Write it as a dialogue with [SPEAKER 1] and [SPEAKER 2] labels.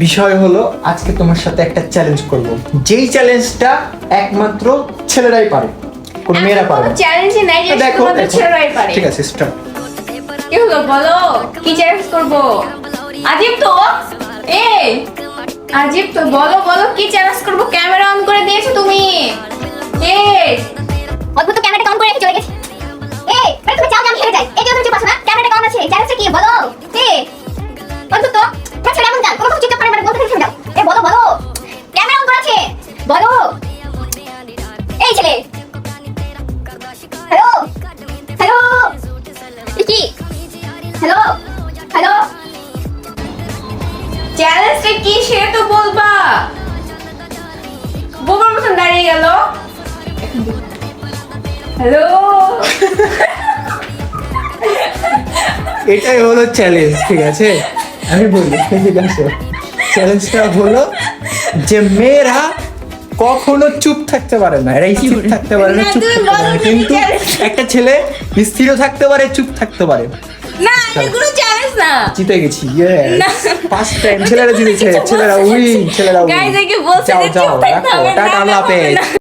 [SPEAKER 1] বিষয় হলো আজকে তোমার সাথে একটা চ্যালেঞ্জ করব, যেই চ্যালেঞ্জটা একমাত্র ছেলেরাই পারে, কোন মেয়েরা পারে না।
[SPEAKER 2] চ্যালেঞ্জই নাই যে
[SPEAKER 1] দেখো
[SPEAKER 2] শুধুমাত্র ছেলেরাই পারে।
[SPEAKER 1] ঠিক আছে, স্টার্ট।
[SPEAKER 2] কি হলো বলো, কি চ্যালেঞ্জ করব? আজিব তো, এই আজিব তো, বলো বলো কি চ্যালেঞ্জ করব? ক্যামেরা অন করে দিয়েছো তুমি। এই
[SPEAKER 3] অদ্ভুত ক্যামেরাটা অন করে রেখে চলে গেছে। এই মানে তুমি চাও যে আমি হেরে যাই, এই যে তুমি চুপ আছো না, ক্যামেরাটা অন আছে, চ্যালেঞ্জটা কি বলো? এই অদ্ভুত তো, মানে ছেলে এমন জান কোনো কিছু চিন্তা করে মানে বলতে থেমে যাও। এই বলো বলো, ক্যামেরা অন করা আছে, বলো। এই ছেলে, হ্যালো হ্যালো, কি হ্যালো হ্যালো,
[SPEAKER 2] চ্যালেঞ্জটা কি সে তো বলবা। বোবার মতন দাঁড়িয়ে গেল। হ্যালো,
[SPEAKER 1] এটাই হলো চ্যালেঞ্জ, ঠিক আছে? আমি বলি, ঠিক আছে, চ্যালেঞ্জটা হলো যে মেয়েরা কখনো চুপ থাকতে পারে না, এরা স্থির থাকতে পারে না,
[SPEAKER 2] না,
[SPEAKER 1] চুপ
[SPEAKER 2] তুমি
[SPEAKER 1] থাকতে পারে না,
[SPEAKER 2] বলো না,
[SPEAKER 1] কিন্তু
[SPEAKER 2] challenge।
[SPEAKER 1] একটা ছেলে স্থিরও থাকতে পারে, চুপ থাকতে পারে।
[SPEAKER 2] না এগুলো চ্যালেঞ্জ না।
[SPEAKER 1] জিতে গেছি,
[SPEAKER 2] না।
[SPEAKER 1] ফার্স্ট টাইম ছেলেরা জিতেছে, ছেলেরা উইন, ছেলেরা উইন।
[SPEAKER 2] গাইজ একে বলছে
[SPEAKER 1] যাও
[SPEAKER 2] যে
[SPEAKER 1] যাও,
[SPEAKER 2] চুপ থাকতে
[SPEAKER 1] রাখো,
[SPEAKER 2] হবে,
[SPEAKER 1] টাটা,
[SPEAKER 2] না,
[SPEAKER 1] আল্লাহ
[SPEAKER 2] হবে
[SPEAKER 1] হাফেজ।
[SPEAKER 2] না।